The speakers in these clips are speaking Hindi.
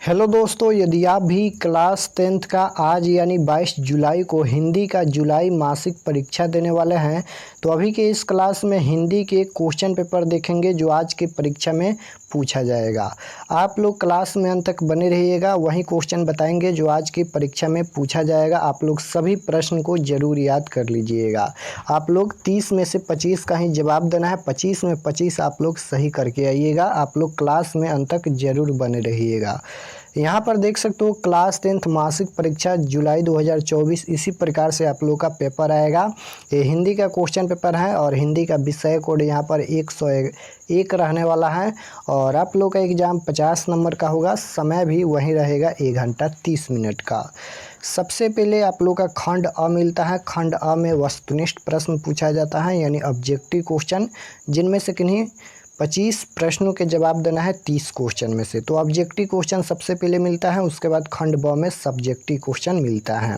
हेलो दोस्तों, यदि आप भी क्लास 10th का आज यानी 22 जुलाई को हिंदी का जुलाई मासिक परीक्षा देने वाले हैं तो अभी के इस क्लास में हिंदी के क्वेश्चन पेपर देखेंगे जो आज की परीक्षा में पूछा जाएगा। आप लोग क्लास में अंत तक बने रहिएगा, वही क्वेश्चन बताएंगे जो आज की परीक्षा में पूछा जाएगा। आप लोग सभी प्रश्न को ज़रूर याद कर लीजिएगा। आप लोग 30 में से 25 का ही जवाब देना है, 25 में 25 आप लोग सही करके आइएगा। आप लोग क्लास में अंत तक ज़रूर बने रहिएगा। यहाँ पर देख सकते हो क्लास 10th मासिक परीक्षा जुलाई 2024 इसी प्रकार से आप लोग का पेपर आएगा। ये हिंदी का क्वेश्चन पेपर है और हिंदी का विषय कोड यहाँ पर 101 रहने वाला है और आप लोग का एग्ज़ाम 50 नंबर का होगा। समय भी वही रहेगा 1 घंटा 30 मिनट का। सबसे पहले आप लोग का खंड अ मिलता है। खंड अ में वस्तुनिष्ठ प्रश्न पूछा जाता है यानी ऑब्जेक्टिव क्वेश्चन, जिनमें से किन्हीं 25 प्रश्नों के जवाब देना है 30 क्वेश्चन में से। तो ऑब्जेक्टिव क्वेश्चन सबसे पहले मिलता है, उसके बाद खंड ब में सब्जेक्टिव क्वेश्चन मिलता है।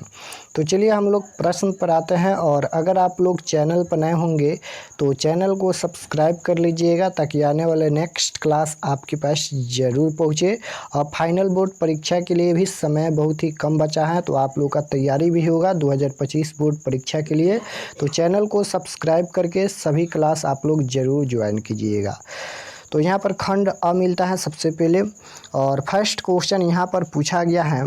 तो चलिए हम लोग प्रश्न पर आते हैं। और अगर आप लोग चैनल पर नए होंगे तो चैनल को सब्सक्राइब कर लीजिएगा ताकि आने वाले नेक्स्ट क्लास आपके पास ज़रूर पहुँचे। और फाइनल बोर्ड परीक्षा के लिए भी समय बहुत ही कम बचा है, तो आप लोग का तैयारी भी होगा 2025 बोर्ड परीक्षा के लिए। तो चैनल को सब्सक्राइब करके सभी क्लास आप लोग ज़रूर ज्वाइन कीजिएगा। तो यहाँ पर खंड अ मिलता है सबसे पहले और फर्स्ट क्वेश्चन यहाँ पर पूछा गया है,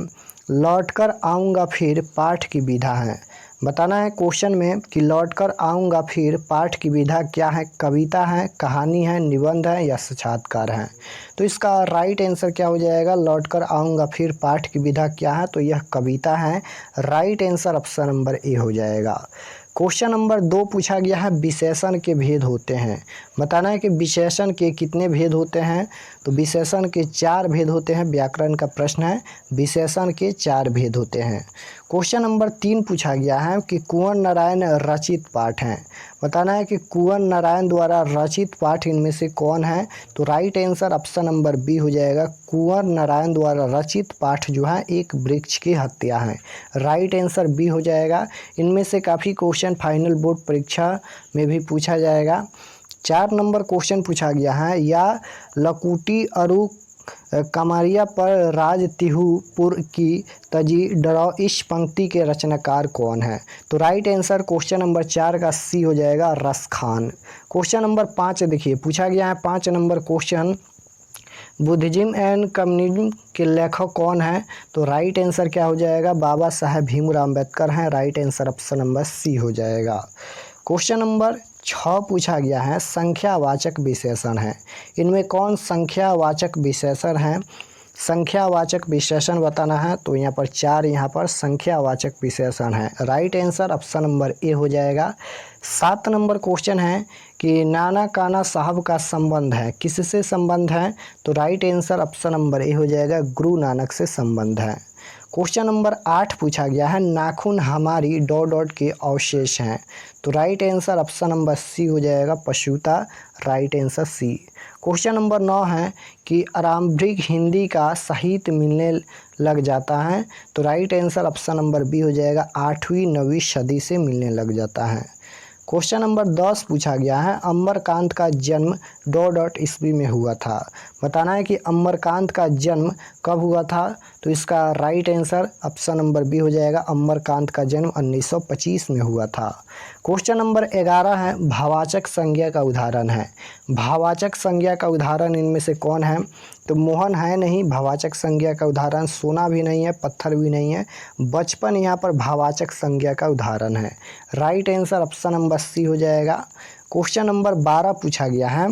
लौटकर आऊँगा फिर पाठ की विधा है। बताना है क्वेश्चन में कि लौटकर आऊँगा फिर पाठ की विधा क्या है। कविता है, कहानी है, निबंध है या साक्षात्कार है। तो इसका राइट आंसर क्या हो जाएगा, लौटकर आऊँगा फिर पाठ की विधा क्या है, तो यह कविता है। Right answer option number A हो जाएगा। क्वेश्चन नंबर 2 पूछा गया है, विशेषण के भेद होते हैं। बताना है कि विशेषण के कितने भेद होते हैं। तो विशेषण के 4 भेद होते हैं। व्याकरण का प्रश्न है, विशेषण के 4 भेद होते हैं। क्वेश्चन नंबर 3 पूछा गया है कि कुंवर नारायण रचित पाठ हैं। बताना है कि कुंवर नारायण द्वारा रचित पाठ इनमें से कौन है। तो right answer option number B हो जाएगा। कुंवर नारायण द्वारा रचित पाठ जो है एक वृक्ष की हत्या है। राइट आंसर बी हो जाएगा। इनमें से काफ़ी क्वेश्चन फाइनल बोर्ड परीक्षा में भी पूछा जाएगा। 4 नंबर क्वेश्चन पूछा गया है, या लकुटी अरु कमारिया पर राज तिहुपुर की तजी डराओ, इस पंक्ति के रचनाकार कौन है। तो राइट आंसर क्वेश्चन नंबर 4 का सी हो जाएगा, रस खान। क्वेश्चन नंबर 5 देखिए पूछा गया है 5 number question, Buddhism and communism के लेखक कौन है। तो राइट आंसर क्या हो जाएगा, बाबा साहेब भीमराव अम्बेडकर हैं। Right answer option number C हो जाएगा। क्वेश्चन नंबर 6 पूछा गया है, संख्यावाचक विशेषण है। इनमें कौन संख्यावाचक विशेषण है। संख्यावाचक विशेषण बताना है। तो यहाँ पर 4 यहाँ पर संख्यावाचक विशेषण है। Right answer option number A हो जाएगा। 7 नंबर क्वेश्चन है कि नाना काना साहब का संबंध है, किससे संबंध है। तो right answer option number A हो जाएगा, गुरु नानक से संबंध है। क्वेश्चन नंबर 8 पूछा गया है, नाखून हमारी डॉट डॉट के अवशेष हैं। तो right answer option number C हो जाएगा, पशुता। Right answer C. Question number 9 है कि आरंभिक हिंदी का साहित्य मिलने लग जाता है। तो right answer option number B हो जाएगा, 8वीं 9वीं सदी से मिलने लग जाता है। क्वेश्चन नंबर 10 पूछा गया है, अमरकांत का जन्म डॉट डॉट ईस्वी में हुआ था। बताना है कि अमरकांत का जन्म कब हुआ था। तो इसका right answer option number B हो जाएगा, अमरकांत का जन्म 1925 में हुआ था। क्वेश्चन नंबर 11 है, भावाचक संज्ञा का उदाहरण है। भावाचक संज्ञा का उदाहरण इनमें से कौन है। तो मोहन है नहीं भावाचक संज्ञा का उदाहरण, सोना भी नहीं है, पत्थर भी नहीं है, बचपन यहाँ पर भावाचक संज्ञा का उदाहरण है। Right answer option number C हो जाएगा। क्वेश्चन नंबर 12 पूछा गया है,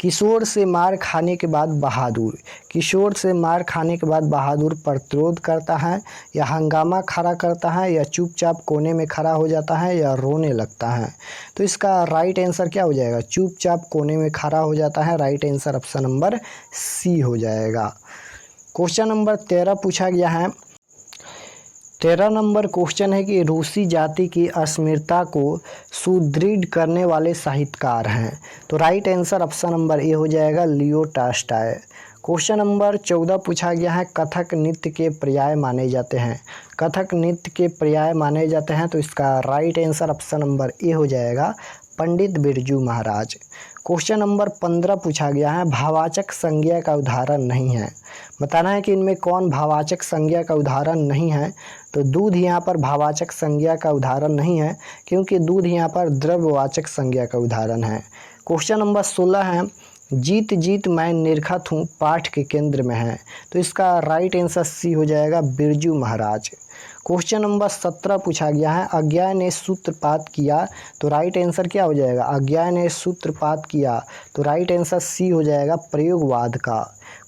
किशोर से मार खाने के बाद बहादुर। किशोर से मार खाने के बाद बहादुर प्रतिरोध करता है या हंगामा खड़ा करता है या चुपचाप कोने में खड़ा हो जाता है या रोने लगता है। तो इसका राइट आंसर क्या हो जाएगा, चुपचाप कोने में खड़ा हो जाता है। Right answer option number C हो जाएगा। क्वेश्चन नंबर 13 पूछा गया है, 13 नंबर क्वेश्चन है कि रूसी जाति की अस्मिता को सुदृढ़ करने वाले साहित्यकार हैं। तो right answer option number A हो जाएगा, लियो टॉल्स्टॉय। क्वेश्चन नंबर 14 पूछा गया है, कथक नृत्य के पर्याय माने जाते हैं। कथक नृत्य के पर्याय माने जाते हैं। तो इसका right answer option number A हो जाएगा, पंडित बिरजू महाराज। क्वेश्चन नंबर 15 पूछा गया है, भावाचक संज्ञा का उदाहरण नहीं है। बताना है कि इनमें कौन भाववाचक संज्ञा का उदाहरण नहीं है। तो दूध यहाँ पर भाववाचक संज्ञा का उदाहरण नहीं है, क्योंकि दूध यहाँ पर द्रव्यवाचक संज्ञा का उदाहरण है। क्वेश्चन नंबर 16 है, जीत जीत मैं निरखत हूँ पाठ के केंद्र में है। तो इसका राइट आंसर सी हो जाएगा, बिरजू महाराज। क्वेश्चन नंबर 17 पूछा गया है, अज्ञा ने सूत्रपात किया। तो राइट आंसर क्या हो जाएगा, अज्ञा ने सूत्रपात किया। तो राइट आंसर सी हो जाएगा, प्रयोगवाद का।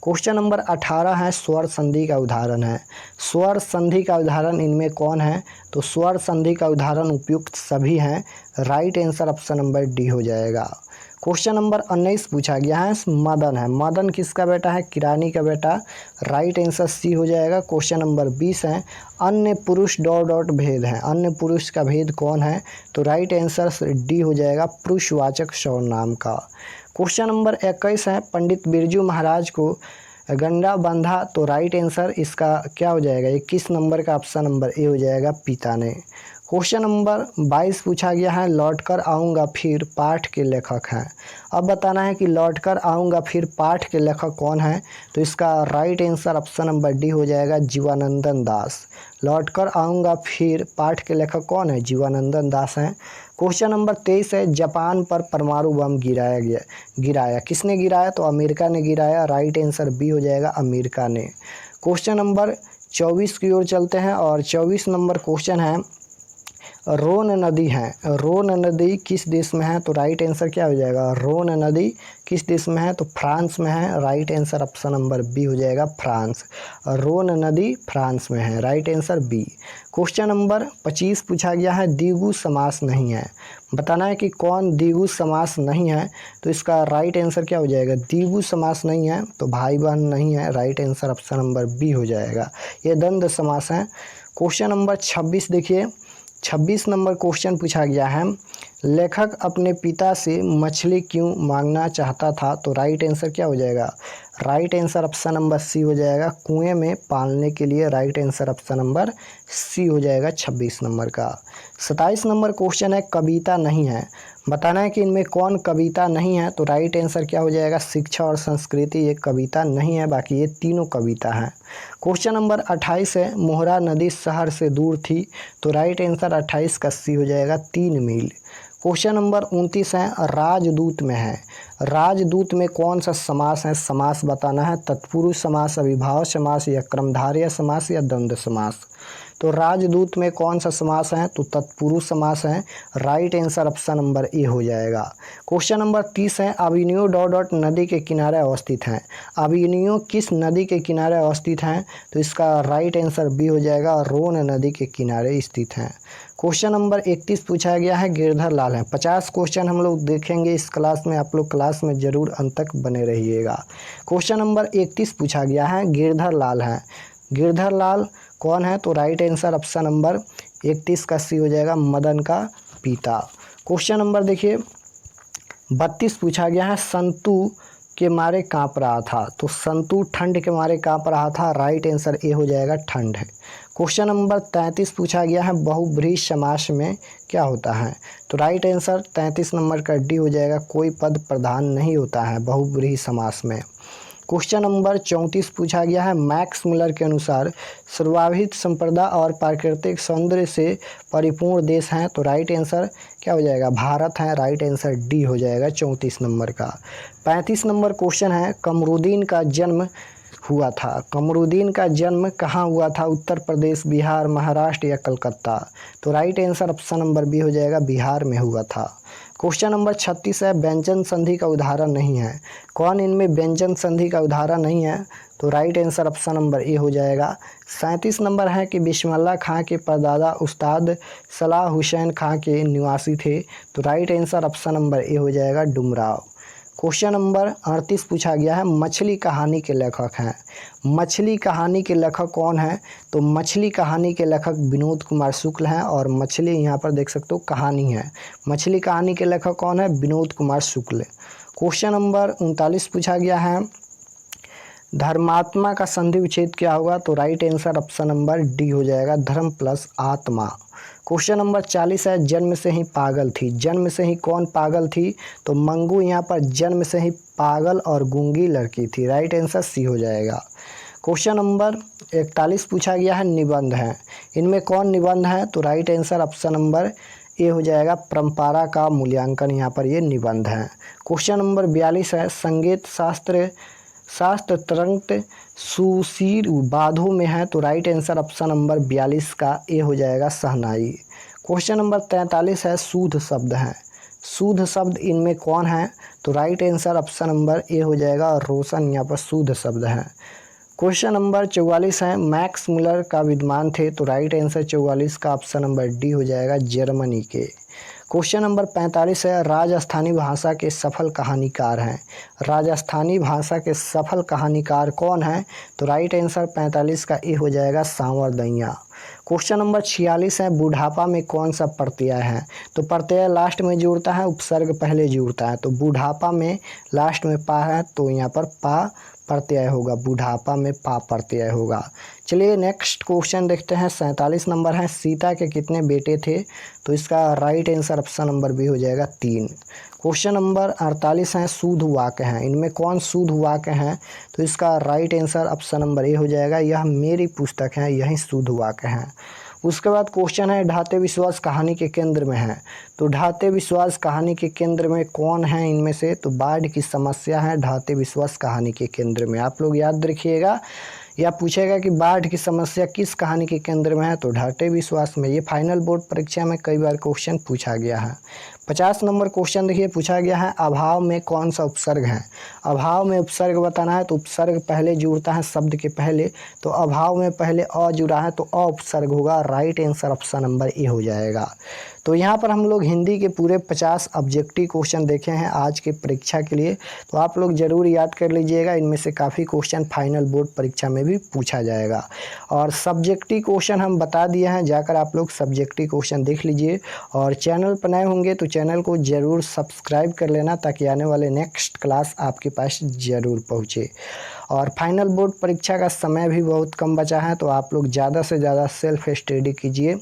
क्वेश्चन नंबर 18 है, स्वर संधि का उदाहरण है। स्वर संधि का उदाहरण इनमें कौन है। तो स्वर संधि का उदाहरण उपयुक्त सभी हैं। Right answer option number D हो जाएगा। क्वेश्चन नंबर 19 पूछा गया है, मदन है। मदन किसका बेटा है, किरानी का बेटा। राइट आंसर सी हो जाएगा। क्वेश्चन नंबर 20 है, अन्य पुरुष डॉट डॉट भेद है। अन्य पुरुष का भेद कौन है। तो राइट आंसर डी हो जाएगा, पुरुषवाचक सर्वनाम का। क्वेश्चन नंबर 21 है, पंडित बिरजू महाराज को गंडा बंधा। तो राइट आंसर इसका क्या हो जाएगा, 21 नंबर का ऑप्शन नंबर ए हो जाएगा, पिता ने। क्वेश्चन नंबर 22 पूछा गया है, लौट कर आऊँगा फिर पाठ के लेखक हैं। अब बताना है कि लौट कर आऊँगा फिर पाठ के लेखक कौन है। तो इसका right answer option number D हो जाएगा, जीवानंदन दास। लौट कर आऊँगा फिर पाठ के लेखक कौन है, जीवानंदन दास हैं। क्वेश्चन नंबर 23 है, जापान पर परमाणु बम गिराया किसने गिराया। तो अमेरिका ने गिराया। राइट आंसर बी हो जाएगा, अमेरिका ने। क्वेश्चन नंबर 24 की ओर चलते हैं और 24 नंबर क्वेश्चन है, रोन नदी है। रोन नदी किस देश में है। तो राइट आंसर क्या हो जाएगा, रोन नदी किस देश में है। तो फ्रांस में है। Right answer option number B हो जाएगा, फ्रांस। रोन नदी फ्रांस में है। Right answer B. Question number 25 पूछा गया है, द्विगु समास नहीं है। बताना है कि कौन द्विगु समास नहीं है। तो इसका राइट आंसर क्या हो जाएगा, द्विगु समास नहीं है तो भाई बहन नहीं है। Right answer option number B हो जाएगा, ये द्वंद्व समास है। क्वेश्चन नंबर 26 देखिए, 26 नंबर क्वेश्चन पूछा गया है, लेखक अपने पिता से मछली क्यों मांगना चाहता था। तो राइट आंसर क्या हो जाएगा, right answer option number C हो जाएगा, कुएं में पालने के लिए। Right answer option number C हो जाएगा 26 नंबर का। 27 नंबर क्वेश्चन है, कविता नहीं है। बताना है कि इनमें कौन कविता नहीं है। तो राइट आंसर क्या हो जाएगा, शिक्षा और संस्कृति ये कविता नहीं है, बाकी ये तीनों कविता हैं। क्वेश्चन नंबर 28 है, मोहरा नदी शहर से दूर थी। तो राइट आंसर 28 का सी हो जाएगा, 3 मील। क्वेश्चन नंबर 29 है, राजदूत में है। राजदूत में कौन सा समास है, समास बताना है। तत्पुरुष समास, अविभाव समास या कर्मधारय समास या द्वंद्व समास। तो राजदूत में कौन सा समास है। तो तत्पुरुष समास है। Right answer option number A हो जाएगा। क्वेश्चन नंबर 30 है, अभिनयो डॉट डॉट नदी के किनारे अवस्थित हैं। अभिनयो किस नदी के किनारे अवस्थित हैं। तो इसका राइट आंसर बी हो जाएगा, रोन नदी के किनारे स्थित हैं। क्वेश्चन नंबर 31 पूछा गया है, गिरधर लाल है। 50 क्वेश्चन हम लोग देखेंगे इस क्लास में, आप लोग क्लास में जरूर अंत तक बने रहिएगा। क्वेश्चन नंबर 31 पूछा गया है, गिरधर लाल है। गिरधर लाल कौन है। तो राइट आंसर ऑप्शन नंबर 31 का सी हो जाएगा, मदन का पिता। क्वेश्चन नंबर देखिए 32 पूछा गया है, संतु के मारे कांप रहा था। तो संतु ठंड के मारे कांप रहा था। राइट आंसर ए हो जाएगा, ठंड है। क्वेश्चन नंबर 33 पूछा गया है, बहुब्रीहि समास में क्या होता है। तो राइट आंसर 33 नंबर का डी हो जाएगा, कोई पद प्रधान नहीं होता है बहुब्रीहि समास में। क्वेश्चन नंबर 34 पूछा गया है, मैक्स मुलर के अनुसार सर्वाभित संप्रदा और प्राकृतिक सौंदर्य से परिपूर्ण देश हैं। तो राइट आंसर क्या हो जाएगा, भारत है। राइट आंसर डी हो जाएगा 34 नंबर का। 35 नंबर क्वेश्चन है, कमरुद्दीन का जन्म हुआ था। कमरुद्दीन का जन्म कहाँ हुआ था, उत्तर प्रदेश, बिहार, महाराष्ट्र या कलकत्ता। तो right answer option number B हो जाएगा, बिहार में हुआ था। क्वेश्चन नंबर 36 है, व्यंजन संधि का उदाहरण नहीं है। कौन इनमें व्यंजन संधि का उदाहरण नहीं है। तो right answer option number A हो जाएगा। 37 नंबर है कि बिस्मिल्लाह खां के परदादा उस्ताद सलाह हुसैन खां के निवासी थे। तो right answer option number A हो जाएगा, डुमराव। क्वेश्चन नंबर 38 पूछा गया है, मछली कहानी के लेखक हैं। मछली कहानी के लेखक कौन है। तो मछली कहानी के लेखक विनोद कुमार शुक्ल हैं और मछली यहाँ पर देख सकते हो कहानी है। मछली कहानी के लेखक कौन है, विनोद कुमार शुक्ल। क्वेश्चन नंबर 39 पूछा गया है, धर्मात्मा का संधि विच्छेद क्या होगा। तो right answer option number D हो जाएगा, धर्म प्लस आत्मा। क्वेश्चन नंबर 40 है, जन्म से ही पागल थी। जन्म से ही कौन पागल थी। तो मंगू यहाँ पर जन्म से ही पागल और गूंगी लड़की थी। राइट आंसर सी हो जाएगा। क्वेश्चन नंबर 41 पूछा गया है, निबंध हैं, इनमें कौन निबंध है? तो right answer option number A हो जाएगा, परंपरा का मूल्यांकन, यहाँ पर ये निबंध है। क्वेश्चन नंबर 42 है, संगीत शास्त्र तरंग सुशीर बाधों में है, तो राइट आंसर ऑप्शन नंबर 42 का ए हो जाएगा, शहनाई। क्वेश्चन नंबर 43 है, शुद्ध शब्द हैं, शुद्ध शब्द इनमें कौन है? तो right answer option number A हो जाएगा, रोशन, यहाँ पर शुद्ध शब्द है। क्वेश्चन नंबर 44 है, मैक्स मुलर का विद्वान थे, तो राइट आंसर 44 का ऑप्शन नंबर डी हो जाएगा, जर्मनी के। क्वेश्चन नंबर 45 है, राजस्थानी भाषा के सफल कहानीकार हैं, राजस्थानी भाषा के सफल कहानीकार कौन है? तो राइट आंसर 45 का ए हो जाएगा, सांवरदैया। क्वेश्चन नंबर 46 है, बुढ़ापा में कौन सा प्रत्यय है? तो प्रत्यय लास्ट में जुड़ता है, उपसर्ग पहले जुड़ता है, तो बुढ़ापा में लास्ट में पा है, तो यहाँ पर पा प्रत्यय होगा, बुढ़ापा में पा प्रत्यय होगा। चलिए नेक्स्ट क्वेश्चन देखते हैं, 47 नंबर है, सीता के कितने बेटे थे? तो इसका right answer option number B हो जाएगा, 3। क्वेश्चन नंबर 48 है, शुद्ध वाक्य हैं, इनमें कौन शुद्ध वाक्य हैं? तो इसका right answer option number A हो जाएगा, यह मेरी पुस्तक है, यही शुद्ध वाक्य हैं। उसके बाद क्वेश्चन है, ढाते विश्वास कहानी के केंद्र में है, तो ढाते विश्वास कहानी के केंद्र में कौन है इनमें से? तो बाढ़ की समस्या है ढाते विश्वास कहानी के केंद्र में। आप लोग याद रखिएगा, या पूछेगा कि बाढ़ की समस्या किस कहानी के केंद्र में है? तो ढाटे विश्वास में। ये फाइनल बोर्ड परीक्षा में कई बार क्वेश्चन पूछा गया है। 50 नंबर क्वेश्चन देखिए, पूछा गया है, अभाव में कौन सा उपसर्ग है? अभाव में उपसर्ग बताना है, तो उपसर्ग पहले जुड़ता है शब्द के पहले, तो अभाव में पहले अ जुड़ा है, तो अ उपसर्ग होगा, right answer option number A हो जाएगा। तो यहाँ पर हम लोग हिंदी के पूरे 50 ऑब्जेक्टिव क्वेश्चन देखे हैं आज के परीक्षा के लिए, तो आप लोग ज़रूर याद कर लीजिएगा, इनमें से काफ़ी क्वेश्चन फाइनल बोर्ड परीक्षा में भी पूछा जाएगा। और सब्जेक्टिव क्वेश्चन हम बता दिए हैं, जाकर आप लोग सब्जेक्टिव क्वेश्चन देख लीजिए। और चैनल पर नए होंगे तो चैनल को ज़रूर सब्सक्राइब कर लेना, ताकि आने वाले नेक्स्ट क्लास आपके पास ज़रूर पहुँचे। और फाइनल बोर्ड परीक्षा का समय भी बहुत कम बचा है, तो आप लोग ज़्यादा से ज़्यादा सेल्फ स्टडी कीजिए।